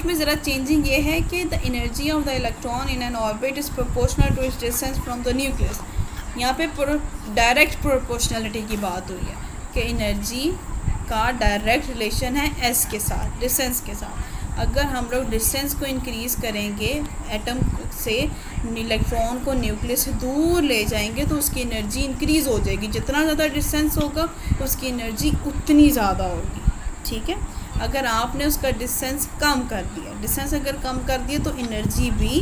में ज़रा चेंजिंग ये है कि the energy of the electron in an orbit is proportional to its distance from the nucleus. यहाँ पे डायरेक्ट प्रोपोर्शनलिटी की बात हुई है कि एनर्जी का डायरेक्ट रिलेशन है एस के साथ, डिस्टेंस के साथ। अगर हम लोग डिस्टेंस को इंक्रीज़ करेंगे एटम से, इलेक्ट्रॉन को न्यूक्लियस से दूर ले जाएंगे तो उसकी एनर्जी इंक्रीज़ हो जाएगी। जितना ज़्यादा डिस्टेंस होगा उसकी एनर्जी उतनी ज़्यादा होगी, ठीक है। अगर आपने उसका डिस्टेंस कम कर दिया, डिस्टेंस अगर कम कर दिया तो एनर्जी भी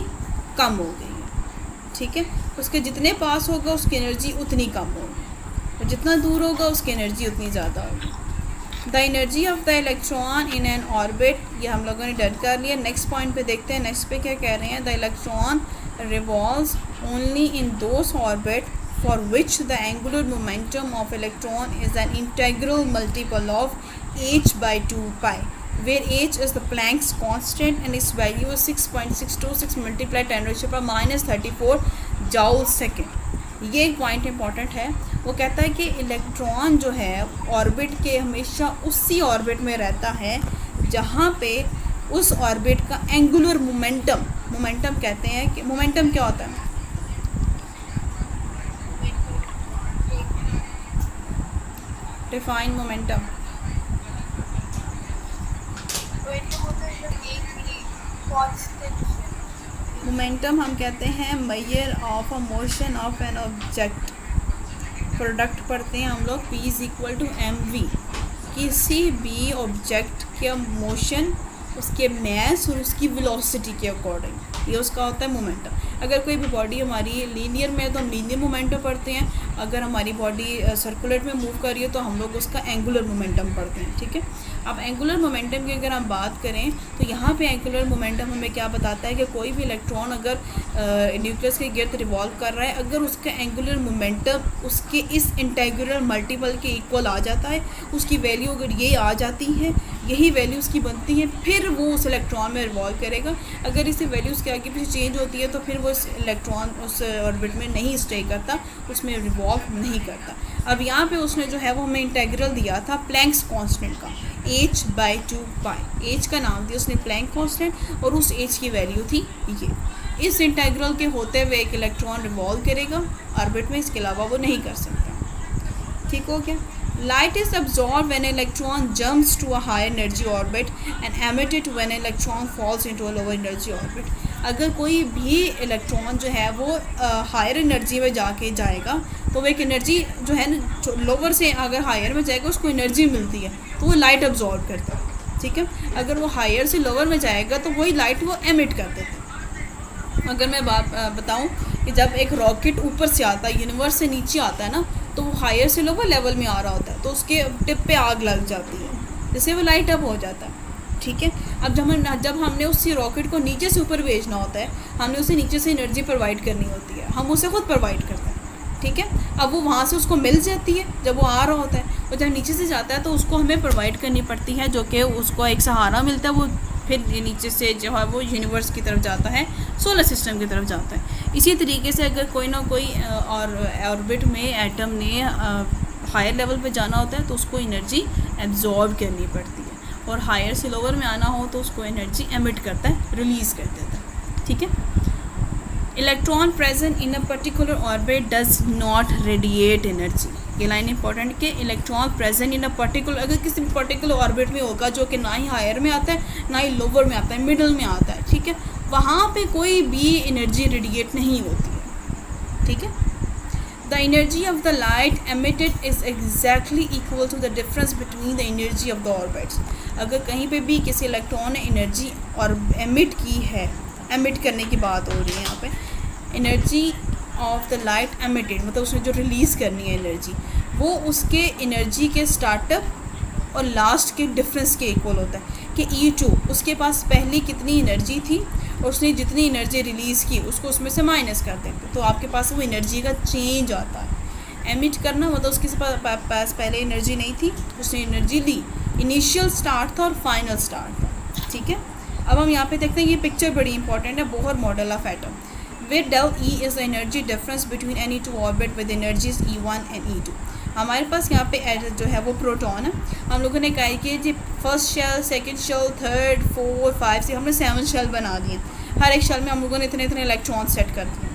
कम हो गई है, ठीक है। उसके जितने पास होगा उसकी एनर्जी उतनी कम होगी और जितना दूर होगा उसकी एनर्जी उतनी ज़्यादा होगी। The energy of the electron in an orbit, ये हम लोगों ने डर कर लिया। नेक्स्ट पॉइंट पे देखते हैं, नेक्स्ट पे क्या कह रहे हैं। The electron revolves only in those orbit for which the angular momentum of electron is an integral multiple of h by 2 pi, where h is the Planck's constant and its value is 6.626 multiplied 10⁻⁻34 joule second। ये एक point important है। वो कहता है कि electron जो है orbit के हमेशा उसी ऑर्बिट में रहता है जहाँ पे उस ऑर्बिट का एंगुलर मोमेंटम कहते हैं कि मोमेंटम क्या होता है? Define momentum. मोमेंटम हम कहते हैं measure of a motion of an object. Product पढ़ते हैं हम लोग, P = mv। किसी भी ऑब्जेक्ट के मोशन, उसके मास और उसकी वेलोसिटी के अकॉर्डिंग ये उसका होता है मोमेंटम। अगर कोई भी बॉडी हमारी लीनियर में है तो हम लीनियर मोमेंटम पढ़ते हैं। अगर हमारी बॉडी सर्कुलर में मूव कर रही है तो हम लोग उसका एंगुलर मोमेंटम पढ़ते हैं, ठीक है। अब एंगुलर मोमेंटम की अगर हम बात करें तो यहाँ पे एंगुलर मोमेंटम हमें क्या बताता है कि कोई भी इलेक्ट्रॉन अगर न्यूक्लियस के गिर्द रिवॉल्व कर रहा है, अगर उसका एंगुलर मोमेंटम उसके इस इंटीग्रल मल्टीपल के इक्वल आ जाता है, उसकी वैल्यू अगर ये आ जाती है, यही वैल्यू उसकी बनती है, फिर वो उस इलेक्ट्रॉन में रिवॉल्व करेगा। अगर इसी वैल्यूज़ के आगे पीछे चेंज होती है तो फिर वो उस इलेक्ट्रॉन उस ऑर्बिट में नहीं स्टे करता, उसमें रिवॉल्व नहीं करता। अब यहाँ पे उसने जो है वो हमें इंटीग्रल दिया था प्लैंक्स कांस्टेंट का, h by 2 pi। h का नाम दिया उसने प्लैंक कांस्टेंट और उस h की वैल्यू थी ये। इस इंटीग्रल के होते हुए एक इलेक्ट्रॉन रिवॉल्व करेगा ऑर्बिट में, इसके अलावा वो नहीं कर सकता, ठीक हो गया। Light is absorbed when an electron jumps to a higher energy orbit and emitted when an electron falls into a lower energy orbit। अगर कोई भी इलेक्ट्रॉन जो है वो हायर एनर्जी में जाएगा तो वो एक एनर्जी जो है ना लोअर से अगर हायर में जाएगा उसको एनर्जी मिलती है तो वो लाइट अब्जॉर्ब करता है, ठीक है। अगर वो हायर से लोअर में जाएगा तो वही लाइट वो एमिट कर देता है। अगर मैं बताऊँ कि जब एक रॉकेट ऊपर से आता है, यूनिवर्स से नीचे आता है ना, तो वो हायर से लोअर लेवल में आ रहा होता है तो उसके टिप पे आग लग जाती है, जिससे वो लाइट अप हो जाता है, ठीक है। अब जब हमने उसी रॉकेट को नीचे से ऊपर भेजना होता है, हमने उसे नीचे से एनर्जी प्रोवाइड करनी होती है, हम उसे खुद प्रोवाइड करते हैं, ठीक है। अब वो वहाँ से उसको मिल जाती है जब वो आ रहा होता है, और जब नीचे से जाता है तो उसको हमें प्रोवाइड करनी पड़ती है, जो कि उसको एक सहारा मिलता है। वो फिर नीचे से जो है वो यूनिवर्स की तरफ जाता है, सोलर सिस्टम की तरफ जाता है। इसी तरीके से अगर कोई ना कोई और ऑर्बिट में एटम ने हायर लेवल पे जाना होता है तो उसको एनर्जी एब्जॉर्ब करनी पड़ती है, और हायर से लोअर में आना हो तो उसको एनर्जी एमिट करता है, रिलीज़ कर देता है, ठीक है। Electron present in a particular orbit does not radiate energy. ये लाइन इंपॉर्टेंट कि electron present in a particular, अगर किसी पर्टिकुलर ऑर्बिट में होगा जो कि ना ही हायर में आता है ना ही लोअर में आता है, मिडल में आता है, ठीक है, वहाँ पे कोई भी एनर्जी रेडिएट नहीं होती है, ठीक है। The energy of the light emitted is exactly equal to the difference between the energy of the orbits. अगर कहीं पे भी किसी इलेक्ट्रॉन ने एनर्जी और एमिट की है, एमिट करने की बात हो रही है यहाँ पे, energy of the light emitted मतलब उसने जो रिलीज़ करनी है एनर्जी, वो उसके एनर्जी के स्टार्टअप और लास्ट के डिफरेंस के इक्वल होता है कि E2 उसके पास पहले कितनी एनर्जी थी और उसने जितनी एनर्जी रिलीज़ की उसको उसमें से माइनस कर देते तो आपके पास वो एनर्जी का चेंज आता है। एमिट करना मतलब उसके पास पहले एनर्जी नहीं थी, उसने एनर्जी ली, इनिशियल स्टार्ट था और फाइनल स्टार्ट था, ठीक है। अब हम यहाँ पे देखते हैं, ये पिक्चर बड़ी इंपॉर्टेंट है, Bohr model of atom, where del E is the energy difference between any two orbit with energies E1 and E2। हमारे पास यहाँ पे जो है वो प्रोटॉन है। हम लोगों ने कहा कि ये first shell, second shell, third, 4, 5 से हमने 7 शेल बना दिए। हर एक शेल में हम लोगों ने इतने इतने इलेक्ट्रॉन सेट कर दिए।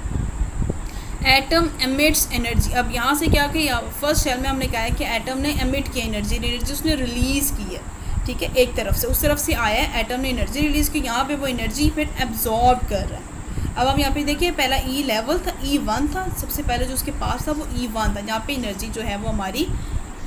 Atom emits energy. अब यहाँ से क्या कि फर्स्ट शेल में हमने कहा है कि एटम ने एमिट की एनर्जी उसने रिलीज़ की है, ठीक है, एक तरफ से, उस तरफ से आया है, एटम ने एनर्जी रिलीज़ की, यहाँ पे वो एनर्जी फिर एब्जॉर्ब कर रहा है। अब हम यहाँ पे देखिए, पहला ई लेवल था, E1 था, सबसे पहले जो उसके पास था वो E1 था, जहाँ पे एनर्जी जो है वो हमारी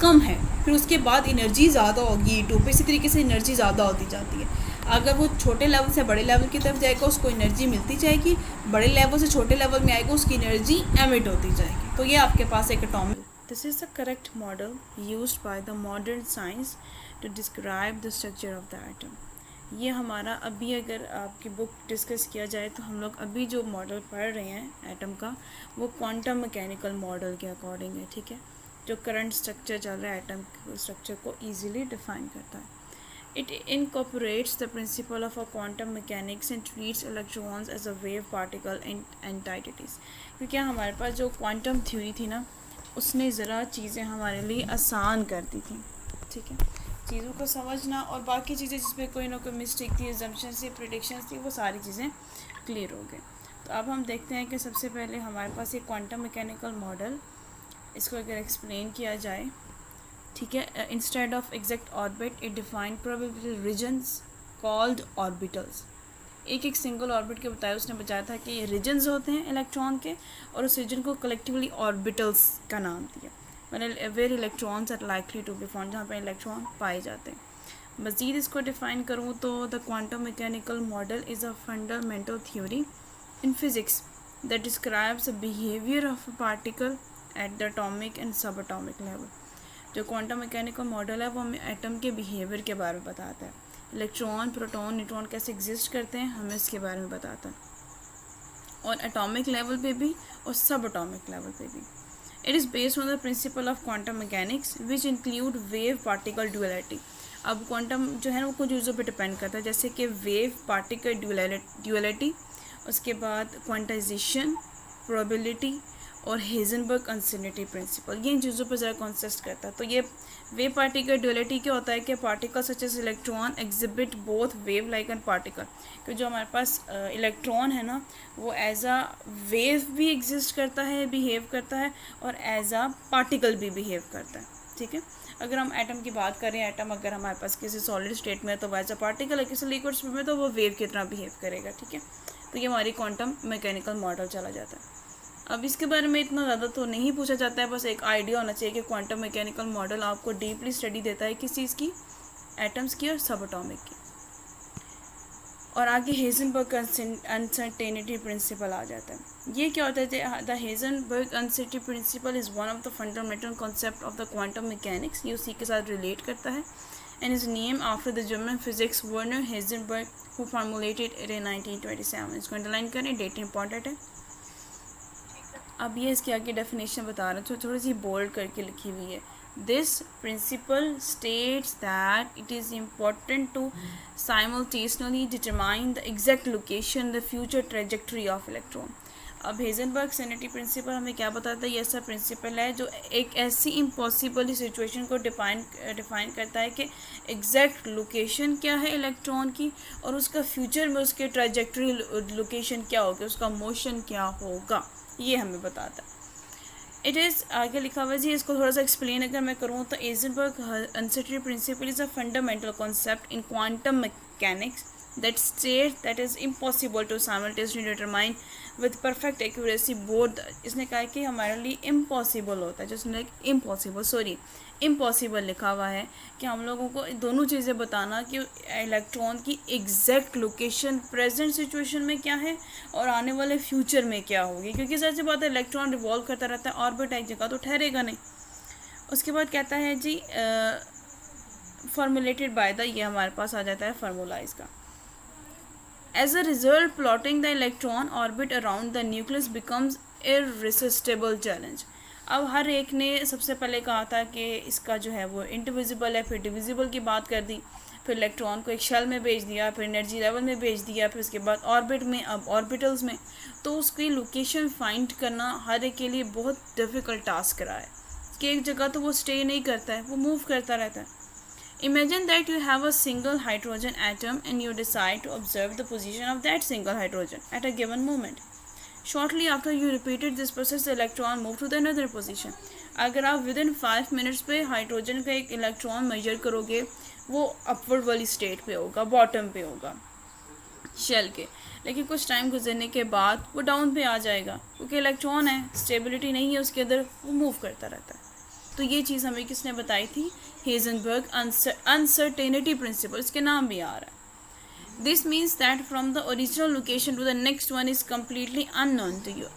कम है। फिर उसके बाद एनर्जी ज़्यादा होगी E2 पे, इसी तरीके से एनर्जी ज़्यादा होती जाती है। अगर वो छोटे लेवल से बड़े लेवल की तरफ जाएगा उसको एनर्जी मिलती जाएगी, बड़े लेवल से छोटे लेवल में आएगा उसकी एनर्जी एमिट होती जाएगी। तो ये आपके पास एक atomic. This is the correct model used by the modern science to describe the structure of the atom. ये हमारा अभी अगर आपकी बुक डिस्कस किया जाए तो हम लोग अभी जो मॉडल पढ़ रहे हैं एटम का वो क्वांटम मैकेनिकल मॉडल के अकॉर्डिंग है, ठीक है, जो करंट स्ट्रक्चर चल रहा है एटम स्ट्रक्चर को ईजिली डिफाइन करता है। It incorporates the principle of a quantum mechanics and treats electrons as a wave particle and entities। क्योंकि हमारे पास जो क्वांटम थ्योरी थी ना उसने ज़रा चीज़ें हमारे लिए आसान कर दी थी, ठीक है, चीज़ों को समझना और बाकी चीज़ें जिसमें कोई ना कोई मिस्टेक थी, assumptions थी, predictions थी, वो सारी चीज़ें क्लियर हो गई। तो अब हम देखते हैं कि सबसे पहले हमारे पास एक क्वांटम मैकेनिकल मॉडल, इसको अगर एक्सप्लेन किया जाए, ठीक है, instead of exact orbit it define probable regions called orbitals. एक एक सिंगल ऑर्बिट के बताया उसने बताया था कि ये रीजन्स होते हैं इलेक्ट्रॉन के, और उस रीजन को कलेक्टिवली ऑर्बिटल्स का नाम दिया, मतलब where electrons are likely to be found, जहाँ पर इलेक्ट्रॉन पाए जाते हैं। मज़ीद इसको डिफ़ाइन करूँ तो the quantum mechanical model is a fundamental theory in physics that describes the behaviour of a particle at the atomic and सब एटॉमिक लेवल। जो क्वांटम मैकेनिकल मॉडल है वो हमें एटम के बिहेवियर के बारे में बताता है, इलेक्ट्रॉन, प्रोटॉन, न्यूट्रॉन कैसे एग्जिस्ट करते हैं हमें इसके बारे में बताता है, और एटॉमिक लेवल पे भी और सब एटॉमिक लेवल पे भी। It is based on the principle of quantum mechanics which include wave particle duality. अब क्वांटम जो है ना वो कुछ चीज़ों पे डिपेंड करता है, जैसे कि वेव पार्टिकल ड्यूअलिटी, उसके बाद क्वांटाइजेशन, प्रोबेबिलिटी और हेजनबर्ग अनसर्टेनिटी प्रिंसिपल, ये इन चीज़ों पर ज़रा कॉन्सिस्ट करता है। तो ये वेव पार्टिकल ड्यूअलिटी क्या होता है कि particle such as electron exhibit both wave like and particle, कि जो हमारे पास इलेक्ट्रॉन है ना वो एज आ वेव भी एग्जिस्ट करता है, बिहेव करता है, और एज आ पार्टिकल भी बिहेव करता है, ठीक है। अगर हम एटम की बात करें, एटम अगर हमारे पास किसी सॉलिड स्टेट में है तो एज अ पार्टिकल है, किसी लिक्विड स्टेट में तो वो वेव की तरह बिहेव करेगा, ठीक है। तो ये हमारी क्वांटम मैकेनिकल मॉडल चला जाता है। अब इसके बारे में इतना ज़्यादा तो नहीं पूछा जाता है, बस एक आइडिया होना चाहिए कि क्वांटम मैकेनिकल मॉडल आपको डीपली स्टडी देता है किस चीज़ की, एटम्स की और सब एटॉमिक की। और आगे हेजनबर्ग अनसर्टेनिटी प्रिंसिपल आ जाता है। ये क्या होता है, the Heisenberg uncertainty principle is one of the fundamental concept of the quantum mechanics, ये उसी के साथ रिलेट करता है, and is name after the German physics Werner Heisenberg who formulated it in 1927। इसको अंडरलाइन करें, डेट इंपॉर्टेंट है। अब ये इसके आगे डेफिनेशन बता रहा हूँ, थोड़ी सी बोल्ड करके लिखी हुई है। This principle states that it is important to simultaneously determine the exact location the future trajectory of electron. अब हेजनबर्ग सैनिटी प्रिंसिपल हमें क्या बताता है, ये ऐसा प्रिंसिपल है जो एक ऐसी इम्पॉसिबल सिचुएशन को डिफाइन करता है कि एग्जैक्ट लोकेशन क्या है इलेक्ट्रॉन की, और उसका फ्यूचर में उसके ट्रेजेक्ट्री लोकेशन क्या होगी, उसका मोशन क्या होगा, ये हमें बताता है। इट इज़ आगे लिखा हुआ जी, इसको थोड़ा सा एक्सप्लेन अगर मैं करूँ तो Heisenberg uncertainty principle is a fundamental concept in quantum mechanics that states that is impossible to simultaneously determine with perfect accuracy both। इसने कहा कि हमारे लिए इम्पॉसिबल होता है, जिसने इम्पॉसिबल लिखा हुआ है कि हम लोगों को दोनों चीज़ें बताना कि इलेक्ट्रॉन की एग्जैक्ट लोकेशन प्रेजेंट सिचुएशन में क्या है और आने वाले फ्यूचर में क्या होगी, क्योंकि सच बात है इलेक्ट्रॉन रिवॉल्व करता रहता है, ऑर्बिट एक जगह तो ठहरेगा नहीं। उसके बाद कहता है जी फॉर्मुलेटेड बाय द, ये हमारे पास आ जाता है फार्मूला इसका। As a result, plotting the electron orbit around the nucleus becomes irresistible challenge। अब हर एक ने सबसे पहले कहा था कि इसका जो है वो इंडिविजिबल है, फिर डिविजिबल की बात कर दी, फिर इलेक्ट्रॉन को एक शेल में भेज दिया, फिर एनर्जी लेवल में भेज दिया, फिर उसके बाद ऑर्बिट में, अब ऑर्बिटल्स में। तो उसकी लोकेशन फाइंड करना हर एक के लिए बहुत डिफ़िकल्ट टास्क रहा है कि एक जगह तो वो स्टे नहीं करता है, वो मूव करता रहता है। Imagine that you have a single hydrogen atom and you decide to observe the position of that single hydrogen at a given moment. Shortly after you repeated this process, the electron moved to the another position. अगर आप within 5 minutes पे hydrogen का एक electron major करोगे, वो upward वाली state पे होगा, बॉटम पे होगा शेल के, लेकिन कुछ टाइम गुजरने के बाद वो डाउन पे आ जाएगा, क्योंकि इलेक्ट्रॉन है, स्टेबिलिटी नहीं है उसके अंदर, वो मूव करता रहता है. तो ये चीज़ हमें किसने बताई थी? हेजनबर्ग अनसर्टेनिटी प्रिंसिपल, इसके नाम भी आ रहा है. This means that from the original location to the next one is completely unknown to you.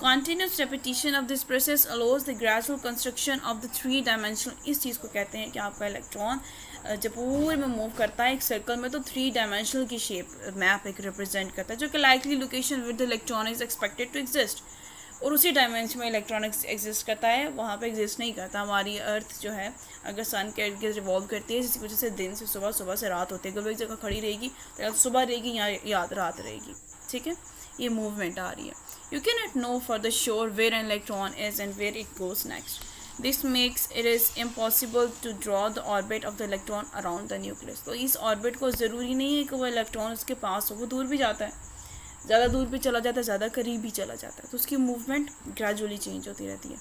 Continuous repetition of this process allows the gradual construction of the three-dimensional. इस चीज़ को कहते हैं कि आपका इलेक्ट्रॉन जब पूरे में मूव करता है एक सर्कल में, तो 3 डायमेंशनल की शेप मैप एक रिप्रेजेंट करता है, जो कि likely location with the electron is expected to exist, और उसी डायमेंशन में इलेक्ट्रॉनिक्स एग्जिस्ट करता है, वहाँ पे एग्जिस्ट नहीं करता. हमारी अर्थ जो है अगर सन के इर्द गिर्द रिवॉल्व करती है, जिसकी वजह से दिन से सुबह, सुबह से रात होती है, अगर वो एक जगह खड़ी रहेगी तो या सुबह रहेगी या रात रहेगी. ठीक है, ये मूवमेंट आ रही है. You can not know for the sure where an electron is and where it goes next. This makes it is impossible to draw the orbit of the electron around the nucleus. तो इस orbit को ज़रूरी नहीं है कि वो electron उसके पास हो, वो दूर भी जाता है, ज़्यादा दूर भी चला जाता है, ज़्यादा करीब भी चला जाता है, तो उसकी मूवमेंट ग्रेजुअली चेंज होती रहती है.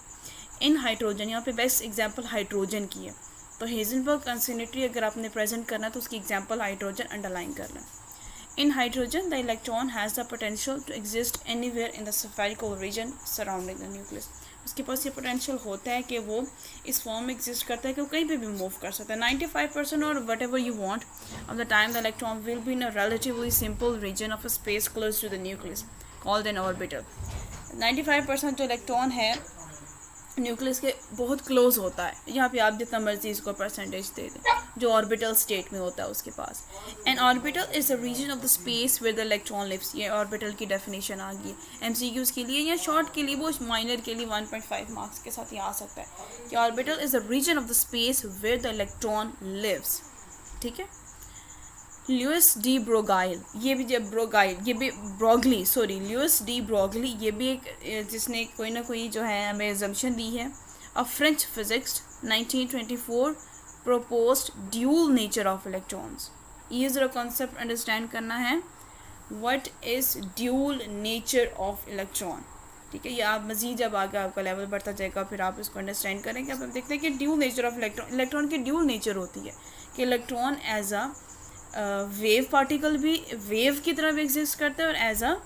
इन हाइड्रोजन, यहाँ पे बेस्ट एग्जांपल हाइड्रोजन की है, तो हेजनबर्ग अनसर्टेनिटी अगर आपने प्रेजेंट करना है तो उसकी एग्जांपल हाइड्रोजन अंडरलाइन कर लें. In hydrogen the electron has the potential to exist anywhere in the spherical region surrounding the nucleus. उसके पास ये पोटेंशियल होता है कि वो इस फॉर्म में एग्जिस्ट करता है कि वो कहीं पे भी मूव कर सकता है. 95% और whatever you want of the time the electron will be in a relatively simple region of a space close to the nucleus called an orbital. 95% जो इलेक्ट्रॉन है न्यूक्लियस के बहुत क्लोज होता है. यहाँ पे आप जितना मर्जी इसको परसेंटेज दे दें, जो ऑर्बिटल स्टेट में होता है उसके पास. An orbital is a region of the space where the electron lives. ये ऑर्बिटल की डेफिनेशन आ गई है MCQs के लिए या शॉर्ट के लिए, वो माइनर के लिए 1.5 मार्क्स के साथ ये आ सकता है कि orbital is a region of the space where the electron lives. ठीक है. लुइस डी ब्रोगाइल, ये भी जब ब्रोगाइल, ये भी Broglie, sorry Louis de Broglie, ये भी एक जिसने कोई ना कोई जो है हमें एजम्पशन दी है. A French physics 1924 proposed dual nature of electrons. ये ज़रा कॉन्सेप्ट अंडरस्टैंड करना है, what is dual nature of electron. ठीक है, ये आप मज़ीद जब आगे आपका लेवल बढ़ता जाएगा फिर आप इसको अंडरस्टैंड करेंगे. अब हम देखते हैं कि dual nature of electron, electron की ड्यूल नेचर होती है कि electron as a wave particle भी वेव की तरह भी एग्जिस्ट करता है, और एज अ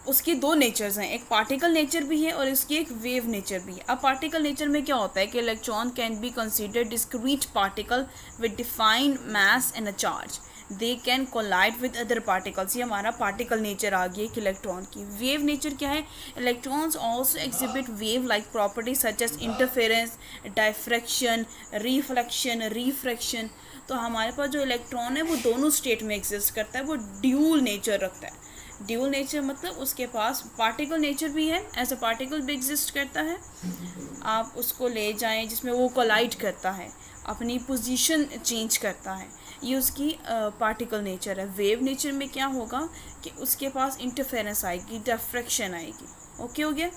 उसकी दो नेचर्स हैं, एक पार्टिकल नेचर भी है और इसकी एक वेव नेचर भी है. अब पार्टिकल नेचर में क्या होता है कि electron can be considered discrete particle with defined mass and a charge. They can collide with other particles. ये हमारा पार्टिकल नेचर आ गया कि इलेक्ट्रॉन की. वेव नेचर क्या है? Electrons also exhibit wave like properties such as interference, diffraction, refraction. तो हमारे पास जो इलेक्ट्रॉन है वो दोनों स्टेट में एग्जिस्ट करता है, वो ड्यूल नेचर रखता है. ड्यूल नेचर मतलब उसके पास पार्टिकल नेचर भी है, एज अ पार्टिकल भी एग्जिस्ट करता है. आप उसको ले जाएं जिसमें वो कोलाइड करता है, अपनी पोजीशन चेंज करता है, ये उसकी पार्टिकल नेचर है. वेव नेचर में क्या होगा कि उसके पास इंटरफेरेंस आएगी, डिफ्रैक्शन आएगी. ओके हो गया?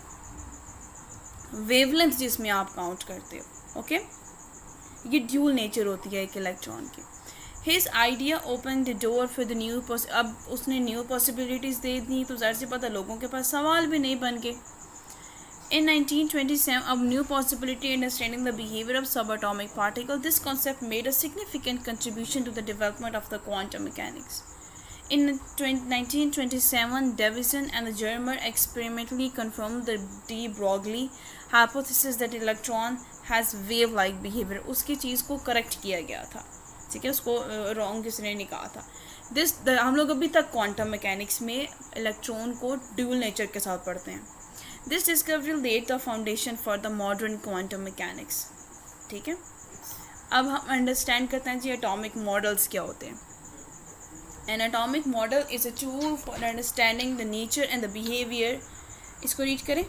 वेवलेंथ जिसमें आप काउंट करते हो. ओके, ये ड्यूल नेचर होती है एक इलेक्ट्रॉन की. His idea open the door for the new. अब उसने न्यू पॉसिबिलिटीज़ दे दी तो ज़ाहिर सी पता लोगों के पास सवाल भी नहीं बन गए. In 1927, a new possibility understanding the behavior of subatomic particles. This concept made a significant contribution to the development of the quantum mechanics. In 1927, Davison and the German experimentally confirmed the de Broglie hypothesis that electron has wave-like behavior. उसकी चीज़ को correct किया गया था. ठीक है, उसको wrong किसने नहीं कहा था. हम लोग अभी तक क्वांटम मैकेनिक्स में इलेक्ट्रॉन को ड्यूल नेचर के साथ पढ़ते हैं. This discovery laid the foundation for the modern quantum mechanics. ठीक है, अब हम अंडरस्टैंड करते हैं जी एटॉमिक मॉडल्स क्या होते हैं. An atomic model is a tool for understanding the nature and the behavior. इसको रीड करें.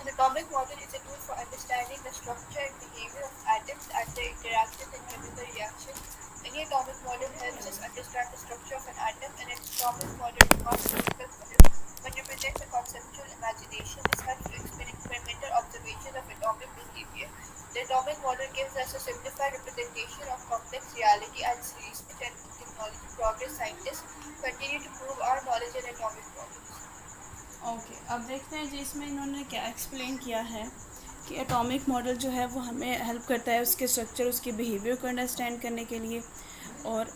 An atomic model is a tool for understanding the structure and behavior of atoms and their interactions in chemical reactions. Any atomic model helps us understand the structure of an atom, and an atomic model is not a physical model but represents a conceptual imagination. This helps to explain experimental observations of atomic behavior. The atomic model gives us progress, scientists continue to prove our knowledge in atomic problems. Okay, अब देखते हैं जी इसमें इन्होंने क्या explain किया है कि atomic model जो है वो हमें हेल्प करता है उसके स्ट्रक्चर, उसके बिहेवियर को अंडरस्टैंड करने के लिए। और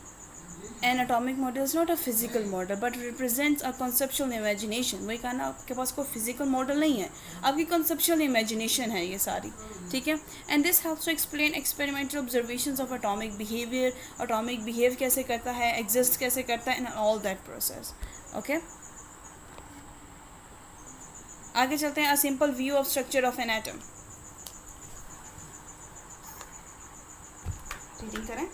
N atomic model is not a physical model but represents a conceptual imagination. वही कहा ना, आपके पास कोई फिजिकल मॉडल नहीं है, आपकी कॉन्सेप्चुअल इमेजिनेशन है ये सारी, ठीक है। And this helps to explain experimental observations of atomic behaviour, atomic behave कैसे करता है, एग्जिस्ट कैसे करता है, and all that process. Okay, आगे चलते हैं। A simple view of structure of an atom, reading करें।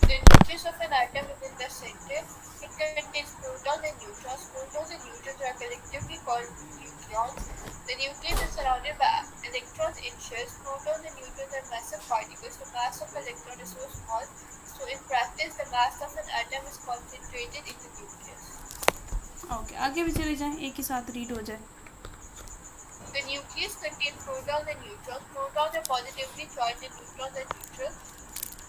The nucleus of an atom is in the center. It contains protons and neutrons. Protons and neutrons are collectively called nucleons. The nucleus is surrounded by electrons in shells. Protons and neutrons are massive particles. The mass of an electron is so small, so in practice, the mass of an atom is concentrated in the nucleus. Okay, आगे भी चले जाएं, एक ही साथ read हो जाए। The nucleus contains protons and neutrons. Protons are positively charged and neutrons are neutral.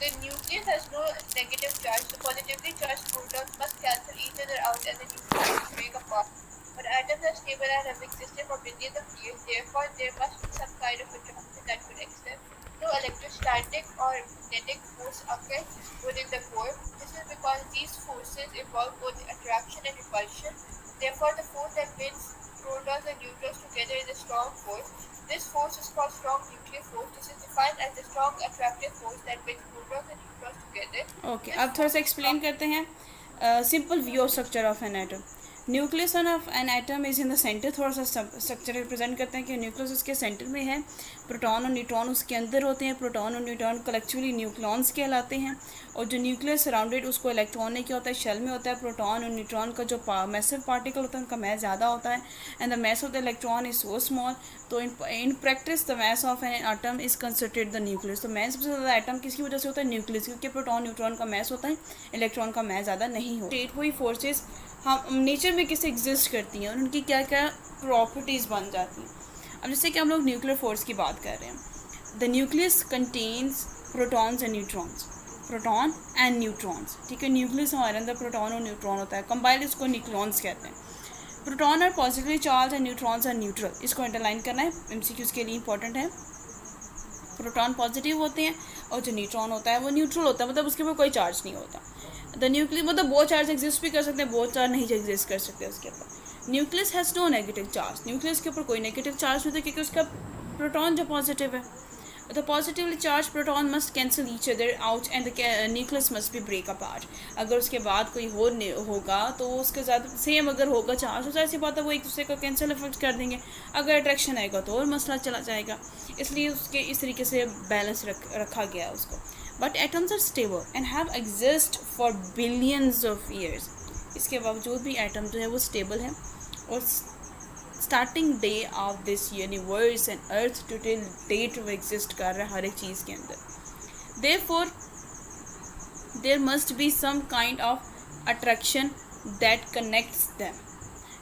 The nucleus has no negative charge. The positively charged protons must cancel each other out and the neutrons break apart. But atoms are stable and have existed for billions of years. Therefore, there must be some kind of attraction that connects them. No electrostatic or magnetic force occurs within the core. This is because these forces involve both attraction and repulsion. Therefore, the force that binds protons and neutrons together is a strong force. This force is called strong nuclear force. This is defined as the strong attractive force that binds protons and neutrons together. Okay, अब थोड़ा सा explain करते हैं। Simple view of structure of an atom. Nucleus of an atom is in the centre. थोड़ा सा structure represent करते हैं कि न्यूक्लियस उसके सेंटर में है, प्रोटॉन और न्यूट्रॉन उसके अंदर होते हैं। प्रोटॉन और न्यूट्रॉन कलेक्टिवली न्यूक्लॉन्स कहलाते हैं। और जो न्यूक्लियस सराउंडेड उसको इलेक्ट्रॉन ने क्या होता है, शेल में होता है। प्रोटॉन और न्यूट्रॉन का जो मैसिव पार्टिकल होता है उनका मैस ज़्यादा होता है, and the mass of the electron is so small. तो in practice the mass of an atom is considered the nucleus. तो मैस सबसे ज़्यादा एटम किसकी वजह से होता है, न्यूक्लियस, क्योंकि प्रोटॉन न्यूट्रॉन का मैस होता है, इलेक्ट्रॉन का मैस ज़्यादा नहीं होता। स्टेट हुई फोर्सेज हम नेचर में कैसे एग्जिस्ट करती हैं और उनकी क्या क्या प्रॉपर्टीज़ बन जाती हैं। अब जैसे कि हम लोग न्यूक्लियर फोर्स की बात कर रहे हैं, the nucleus contains protons and neutrons, proton and neutrons, ठीक है। न्यूक्लियस हमारे अंदर प्रोटॉन और न्यूट्रॉन होता है, कंबाइंड इसको न्यूक्लॉन्स कहते हैं। Proton are positively charge and neutrons are neutral. इसको अंडरलाइन करना है, एमसीक्यूज़ के लिए इंपॉर्टेंट है। प्रोटॉन पॉजिटिव होते हैं और जो न्यूट्रॉन होता है वो न्यूट्रल होता है, मतलब उसके ऊपर कोई चार्ज नहीं होता। द न्यूक्लियस मतलब बहुत चार्ज एग्जिस्ट भी कर सकते हैं, बहुत चार्ज नहीं एग्जिस्ट कर सकते उसके ऊपर। Nucleus has no negative charge. Nucleus के ऊपर कोई नेगेटिव चार्ज नहीं होता क्योंकि उसका प्रोटॉन जो पॉजिटिव है। The positively charge proton must cancel each other out and the nucleus must be break apart. अगर उसके बाद कोई होगा तो उसके साथ सेम अगर होगा चार्ज तो ऐसी बात है वो एक दूसरे को कैंसिल इफेक्ट कर देंगे। अगर अट्रैक्शन आएगा तो और मसला चला जाएगा, इसलिए उसके इस तरीके से बैलेंस रखा गया है उसको। But atoms are stable and have exist for billions of years. इसके बावजूद भी एटम जो है वो स्टेबल है और starting day of this universe and earth to till date वो एग्जिस्ट कर रहा है हर एक चीज़ के अंदर। Therefore there must be some kind of attraction that connects them.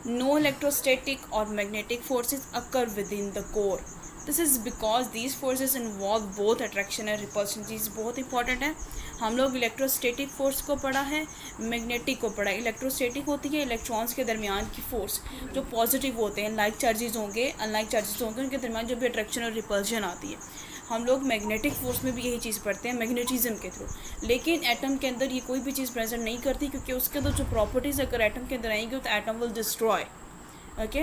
No electrostatic or magnetic forces occur within the core. This is because these forces involve both attraction and repulsion। चीज़ बहुत important है। हम लोग electrostatic force को पढ़ा है, magnetic को पढ़ा है। इलेक्ट्रोस्टैटिक होती है इलेक्ट्रॉन्स के दरमियान की फोर्स जो पॉजिटिव होते हैं, लाइक चार्जेस होंगे अनलाइक चार्जेस होंगे, उनके दरमियान जब भी अट्रैक्शन और रिपल्शन आती है। हम लोग मैग्नेटिक फोर्स में भी यही चीज़ पढ़ते हैं मैग्नेटिज्म के थ्रू। लेकिन एटम के अंदर ये कोई भी चीज़ प्रेजेंट नहीं करती क्योंकि उसके अंदर जो प्रॉपर्टीज़ अगर एटम के अंदर आएंगी तो atom will destroy. Okay,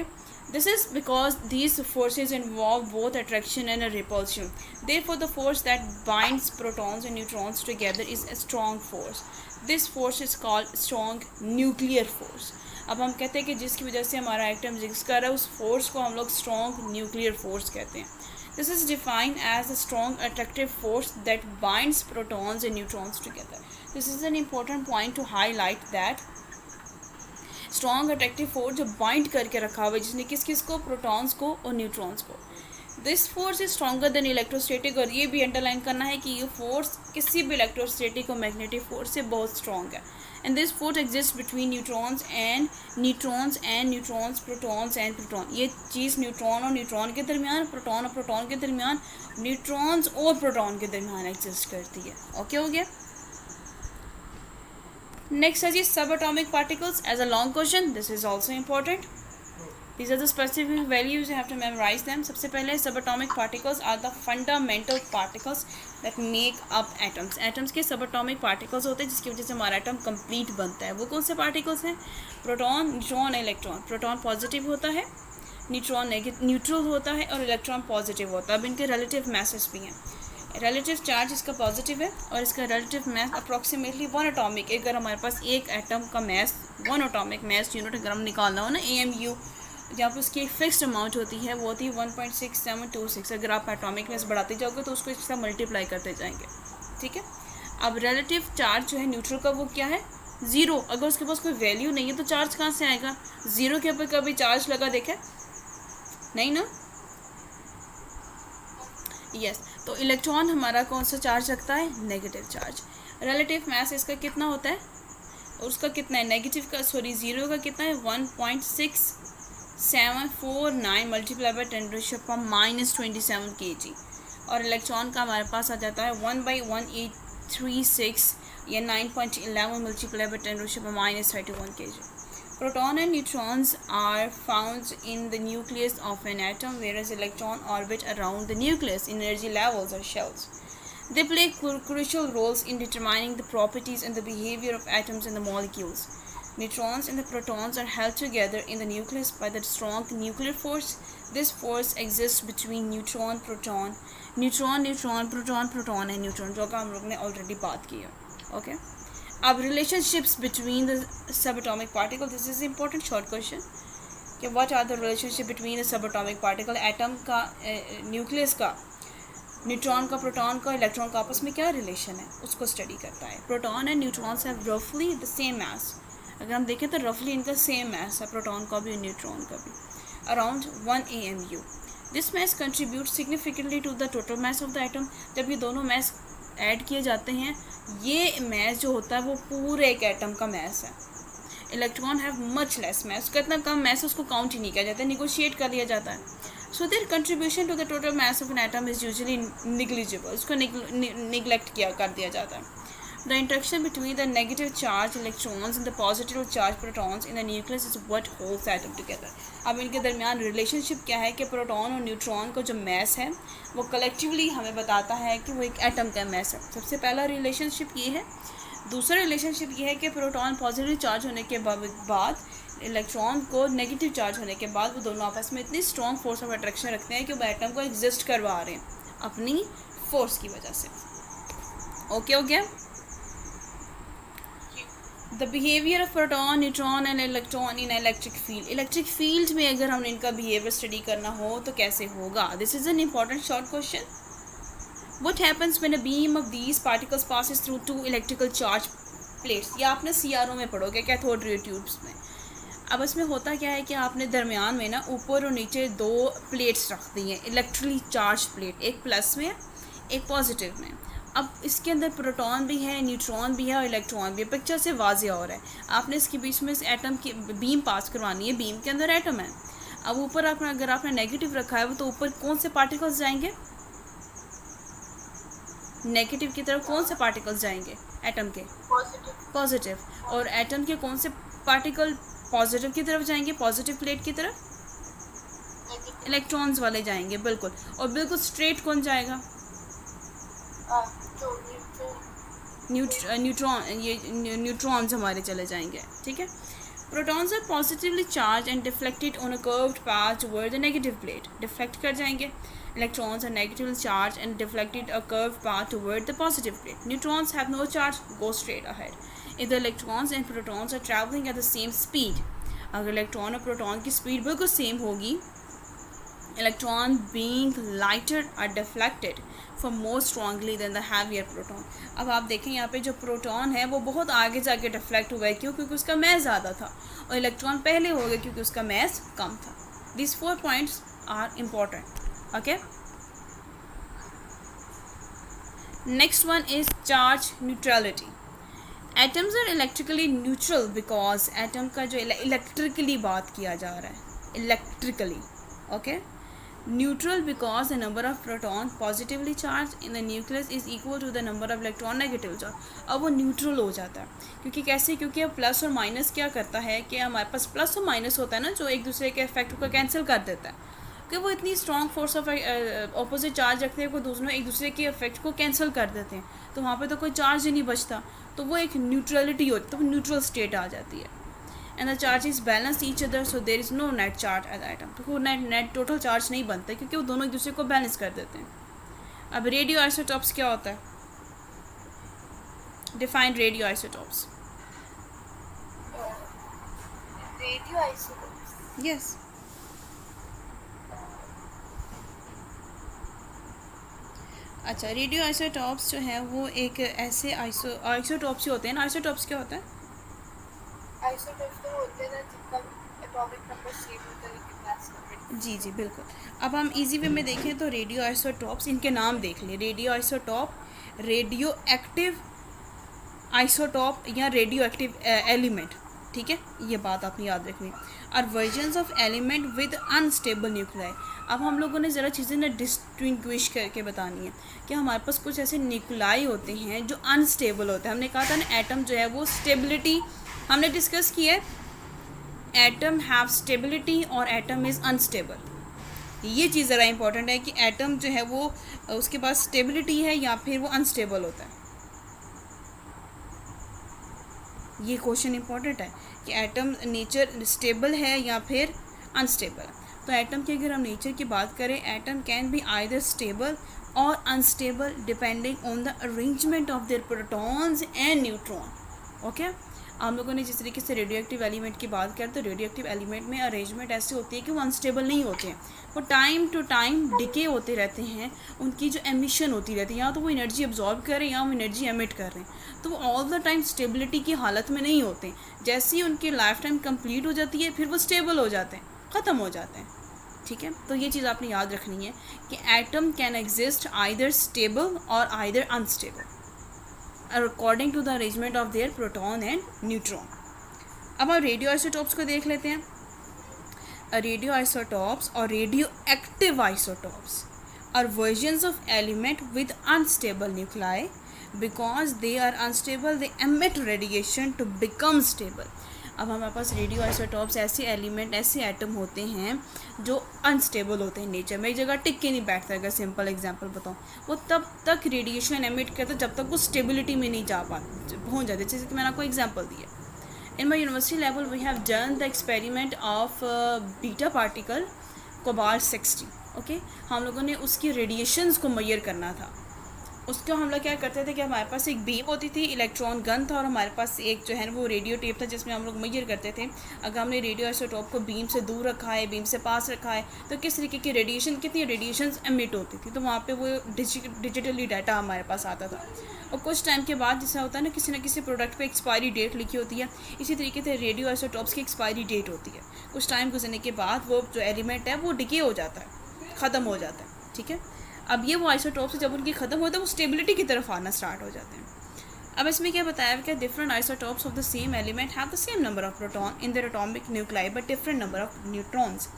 this is because these forces involve both attraction and a repulsion. Therefore, the force that binds protons and neutrons together is a strong force. This force is called strong nuclear force. अब हम कहते हैं कि जिसकी वजह से हमारा atom exist कर रहा है उस फोर्स को हम लोग स्ट्रॉन्ग न्यूक्लियर फोर्स कहते हैं। This is defined as a strong attractive force that binds protons and neutrons together. This is an important point to highlight that strong attractive force जो बाइंड करके रखा हुआ है जिसने किस किस को, प्रोटॉन्स को और न्यूट्रॉन्स को। This force is stronger than electrostatic. और ये भी अंडरलाइन करना है कि ये फोर्स किसी भी इलेक्ट्रोस्टैटिक और मैग्नेटिक फोर्स से बहुत स्ट्रॉन्ग है। And this force exist between neutrons and neutrons, protons and proton. ये चीज़ न्यूट्रॉन और न्यूट्रॉन के दरमियान, प्रोटॉन और प्रोटॉन के दरमियान, न्यूट्रॉन्स और प्रोटॉन के दरमियान एग्जिस्ट करती है। ओके हो गया। नेक्स्ट है जी subatomic particles as a long question, this is also important. These are the specific values, you have to memorize them. सबसे पहले subatomic particles are the fundamental particles that make up atoms. Atoms के subatomic particles होते हैं जिसकी वजह से हमारा atom complete बनता है. वो कौन से particles हैं? Proton, neutron, electron. Proton positive होता है, न्यूट्रॉन न्यूट्रल होता है और इलेक्ट्रॉन पॉजिटिव होता है. अब इनके रिलेटिव मैसेस भी हैं. रिलेटिव चार्ज इसका पॉजिटिव है और इसका रिलेटिव मैस अप्रॉक्सीमेटली 1 एटॉमिक. अगर हमारे पास एक एटम का मैस 1 एटॉमिक मैस यूनिट अगर हम निकालना हो ना, AMU, जहाँ पर उसकी एक फिक्स्ड अमाउंट होती है, वो होती है 1.6726. अगर आप एटॉमिक मैस बढ़ाते जाओगे तो उसको इसके साथ मल्टीप्लाई करते जाएंगे. ठीक है. अब रिलेटिव चार्ज जो है न्यूट्रल का वो क्या है? 0. अगर उसके पास कोई वैल्यू नहीं है तो चार्ज कहाँ से आएगा? 0 के ऊपर कभी चार्ज लगा देखा नहीं ना? यस. तो इलेक्ट्रॉन हमारा कौन सा चार्ज रखता है? Negative charge. रिलेटिव मास इसका कितना होता है और उसका कितना है? नेगेटिव का 0 का कितना है? 1.6749 मल्टीप्लाई बाई 10⁻⁻27 kg. और इलेक्ट्रॉन का हमारे पास आ जाता है 1/1836 या 9.11 multiply by 10⁻31 kg. Proton and neutrons are found in the nucleus of an atom, whereas electrons orbit around the nucleus in energy levels or shells. They play crucial roles in determining the properties and the behavior of atoms and the molecules. Neutrons and the protons are held together in the nucleus by the strong nuclear force. This force exists between neutron, proton, proton and neutron, जो का हम लोग ने already बात की है. Okay. अब relationships between the subatomic particle, this is important short question कि what are the relationship between the subatomic particle, atom का न्यूक्लियस का, न्यूट्रॉन का, प्रोटॉन का, इलेक्ट्रॉन का आपस में क्या रिलेशन है उसको स्टडी करता है. प्रोटॉन एंड न्यूट्रॉन्स हैव रफली द सेम मास. अगर हम देखें तो रफली इनका सेम मास है, प्रोटॉन का भी और न्यूट्रॉन का भी, around 1 AMU. This mass contribute significantly to the total mass of the atom. जब ये दोनों मास ऐड किए जाते हैं, ये मैस जो होता है वो पूरे एक एटम का मैस है. Electron have much less mass. उसका इतना कम मैस उसको काउंट ही नहीं किया जाता है, निगोशिएट कर लिया जाता है. So their contribution to the total mass of an atom is usually negligible. उसको निगलेक्ट किया कर दिया जाता है. The interaction between the negative charge electrons and the positive charge protons in the nucleus is what holds atom together. अब इनके दरमियान relationship क्या है कि प्रोटॉन और न्यूट्रॉन का जो मैस है वो कलेक्टिवली हमें बताता है कि वो एक एटम का मैस है. सबसे पहला रिलेशनशिप ये है. दूसरा रिलेशनशिप ये है कि प्रोटॉन पॉजिटिव चार्ज होने के बाद इलेक्ट्रॉन को नेगेटिव चार्ज होने के बाद वो दोनों आपस में इतनी स्ट्रॉन्ग फोर्स ऑफ अट्रैक्शन रखते हैं कि वो एटम को एग्जिस्ट करवा रहे हैं अपनी फोर्स की वजह से. ओके हो गया. The behaviour of proton, neutron and electron in electric field. Electric field में अगर हम इनका बिहेवियर स्टडी करना हो तो कैसे होगा? This is an important short question. What happens when a beam of these particles passes through two electrical charge plates? या आपने CRO में पढ़ोगे कैथोड रे ट्यूब्स में. अब इसमें होता क्या है कि आपने दरमियान में ना ऊपर और नीचे 2 प्लेट्स रख दी हैं, इलेक्ट्रिकली चार्ज प्लेट, एक प्लस में एक पॉजिटिव में. अब इसके अंदर प्रोटॉन भी है, न्यूट्रॉन भी है और इलेक्ट्रॉन भी है. पिक्चर से वाज़ेह हो रहा है. आपने इसके बीच में इस एटम की बीम पास करवानी है, बीम के अंदर एटम है. अब ऊपर आपने अगर आपने नेगेटिव रखा है तो ऊपर कौन से पार्टिकल्स जाएंगे? नेगेटिव की तरफ कौन से पार्टिकल्स जाएंगे? एटम के पॉजिटिव. और एटम के कौन से पार्टिकल पॉजिटिव की तरफ जाएंगे? पॉजिटिव प्लेट की तरफ इलेक्ट्रॉन्स वाले जाएंगे. बिल्कुल. और बिल्कुल स्ट्रेट कौन जाएगा? न्यूट्रॉन. ये न्यूट्रॉन्स हमारे चले जाएंगे. ठीक है. Protons are positively charge and deflected on a curved path toward the negative plate. Deflect कर जाएंगे. Electrons are negatively charged and deflected a curved path toward the positive plate. Neutrons have no charge, go straight ahead. If the electrons and protons are traveling at the same speed, अगर electron और proton की speed बिल्कुल same होगी, electron being lighter are deflected for more strongly than the heavier proton. अब आप देखें यहाँ पे जो प्रोटॉन है वो बहुत आगे जाके डिफ्लेक्ट हुआ है. क्यों? क्योंकि उसका मैस ज़्यादा था. और इलेक्ट्रॉन पहले हो गया क्योंकि उसका मैस कम था. These 4 points are important. Okay. Next one is charge neutrality. Atoms are electrically neutral because atom का जो electrically बात किया जा रहा है, electrically. Okay. Neutral because the number of proton positively charge in the nucleus is equal to the number of electron negative charge. अब वो neutral हो जाता है, क्योंकि कैसे, क्योंकि अब प्लस और माइनस क्या करता है कि हमारे पास प्लस और माइनस होता है ना, जो एक दूसरे के इफेक्ट को कैंसिल कर देता है, कि वो इतनी strong force of opposite charge रखते हैं, वो दोनों एक दूसरे के इफेक्ट को कैंसिल कर देते हैं, तो वहाँ पे तो कोई चार्ज ही नहीं बचता, तो वो एक न्यूट्रलिटी होती है, तो वो न्यूट्रल स्टेट आ जाती है। And the charges balance each other, so there is no net charge at atom, तो वो नेट टोटल चार्ज नहीं बनता, क्योंकि वो दोनों एक दूसरे को बैलेंस कर देते हैं। अब रेडियो आइसोटॉप्स क्या होता है? Define radio isotopes. Radio isotopes, yes, अच्छा, रेडियो आइसोटॉप्स जो है वो एक ऐसे आइसोटॉप्स ही होते हैं ना। आइसोटॉप्स क्या होता है? आइसोटोप्स तो होते हैं ना जिनका एटॉमिक नंबर सेम होता है लेकिन मास नंबर। जी जी बिल्कुल। अब हम इजी वे में देखें तो रेडियो आइसोटॉप्स, इनके नाम देख लें। Radio isotope, radio active isotope या रेडियो एक्टिव एलिमेंट, ठीक है, ये बात आपने याद रखनी। और versions of element with unstable nuclei. अब हम लोगों ने ज़रा चीज़ें ना डिस्टिंग्विश करके बतानी है कि हमारे पास कुछ ऐसे न्यूक्लियाई होते हैं जो अनस्टेबल होते हैं। हमने कहा था ना एटम जो है वो स्टेबिलिटी हमने डिस्कस किया है, एटम हैव स्टेबिलिटी और एटम इज़ अनस्टेबल। ये चीज़ ज़रा इंपॉर्टेंट है कि एटम जो है वो उसके पास स्टेबिलिटी है या फिर वो अनस्टेबल होता है। ये क्वेश्चन इंपॉर्टेंट है कि एटम नेचर स्टेबल है या फिर अनस्टेबल है। तो एटम की अगर हम नेचर की बात करें, atom can be either stable और unstable depending on the arrangement of their protons and neutron. Okay, हम लोगों ने जिस तरीके से रेडियो एक्टिव एलिमेंट की बात करें, तो रेडियो एक्टिव एलिमेंट में अरेंजमेंट ऐसी होती है कि वो अनस्टेबल नहीं होते हैं, वो टाइम टू टाइम डिके होते रहते हैं। उनकी जो एमिशन होती रहती है, या तो वो एनर्जी एब्जॉर्ब कर रहे हैं या वो एनर्जी एमिट कर रहे हैं, तो वो ऑल द टाइम स्टेबिलिटी की हालत में नहीं होते। जैसे ही उनकी लाइफ टाइम कंप्लीट हो जाती है, फिर वो स्टेबल हो जाते हैं, ख़त्म हो जाते हैं। ठीक है, तो ये चीज़ आपने याद रखनी है कि atom can exist either stable और either unstable according to the arrangement of their proton and neutron. अब हम रेडियो आइसोटॉप्स को देख लेते हैं। रेडियो आइसोटॉप्स और radioactive isotopes are versions of element with unstable nuclei because they are unstable they emit radiation to become stable. अब हमारे पास रेडियो आइसोटॉप्स ऐसे एलिमेंट, ऐसे एटम होते हैं जो अनस्टेबल होते हैं नेचर में, एक जगह टिक के नहीं बैठता। अगर सिंपल एग्जांपल बताऊँ, वो तब तक रेडिएशन एमिट करता जब तक वो स्टेबिलिटी में नहीं जा पहुँच जाते। जैसे कि मैंने आपको एग्जांपल दिया, in my university level we have done the experiment of beta particle cobalt 60। Okay, हम लोगों ने उसकी रेडिएशंस को मेजर करना था। उसको हम लोग क्या करते थे कि हमारे पास एक बीम होती थी, इलेक्ट्रॉन गन था, और हमारे पास एक जो है वो रेडियो टेप था जिसमें हम लोग मेजर करते थे। अगर हमने रेडियो आइसोटॉप को बीम से दूर रखा है, बीम से पास रखा है, तो किस तरीके की रेडिएशन, कितनी रेडिएशंस एमिट होती थी, तो वहाँ पे वो डिजिटली डाटा हमारे पास आता था। और कुछ टाइम के बाद जैसा होता है ना किसी प्रोडक्ट पे एक्सपायरी डेट लिखी होती है, इसी तरीके से रेडियो आइसोटॉप्स की एक्सपायरी डेट होती है। कुछ टाइम गुजरने के बाद वो जो एलिमेंट है वो डिके हो जाता है, ख़त्म हो जाता है। ठीक है, अब ये वो आइसोटॉप्स जब उनकी ख़त्म होता है वो स्टेबिलिटी की तरफ आना स्टार्ट हो जाते हैं। अब इसमें क्या बताया कि different isotopes of the same element have the same number of proton in their atomic nuclei but different number of neutrons.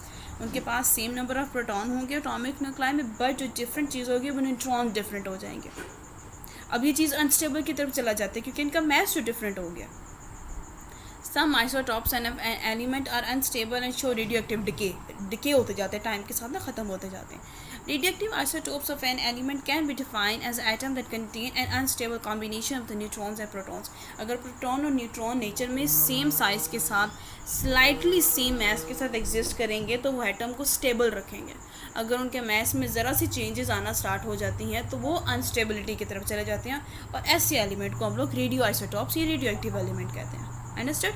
उनके पास सेम नंबर ऑफ प्रोटॉन होंगे एटॉमिक न्यूक्लियाई में, बट जो डिफरेंट चीज़ होगी वो न्यूट्रॉन डिफरेंट हो जाएंगे। अब ये चीज़ अनस्टेबल की तरफ चला जाता है क्योंकि इनका मैस जो डिफरेंट हो गया। Some isotopes and element are unstable and show radioactive decay होते जाते हैं, टाइम के साथ ना ख़त्म होते जाते हैं। Radioactive isotopes of an element can be defined as atom that contain an unstable combination of the neutrons and protons। अगर प्रोटॉन और न्यूट्रॉन नेचर में सेम साइज़ के साथ स्लाइटली सेम मैस के साथ एग्जिस्ट करेंगे तो वो एटम को स्टेबल रखेंगे। अगर उनके मैस में ज़रा सी चेंजेस आना स्टार्ट हो जाती हैं तो वो अनस्टेबिलिटी की तरफ चले जाते हैं, और ऐसे एलिमेंट को हम लोग रेडियो आइसोटॉप्स या रेडियो एक्टिव एलिमेंट कहते हैं। अंडरस्टूड?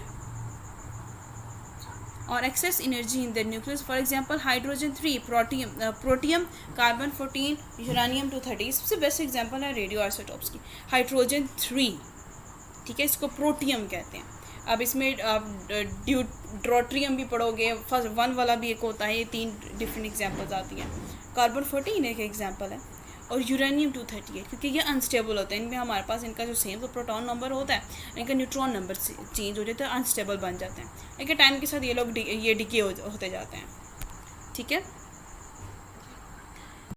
और excess energy in the nucleus, for example hydrogen 3, protium, carbon 14, uranium 230। सबसे बेस्ट एग्जांपल है रेडियो आइसोटॉप्स की हाइड्रोजन 3। ठीक है, इसको प्रोटियम कहते हैं। अब इसमें ड्यूट्रियम भी पढ़ोगे, फर्स्ट 1 वाला भी एक होता है, ये 3 डिफरेंट एग्जांपल्स आती हैं। कार्बन 14 एक एग्जांपल है, और यूरेनियम 238, क्योंकि ये अनस्टेबल होता है। इनमें हमारे पास इनका जो सेम तो प्रोटॉन नंबर होता है, इनका न्यूट्रॉन नंबर चेंज हो जाता है, अनस्टेबल बन जाते हैं। लेकिन टाइम के साथ ये लोग ये डिके होते जाते हैं। ठीक है,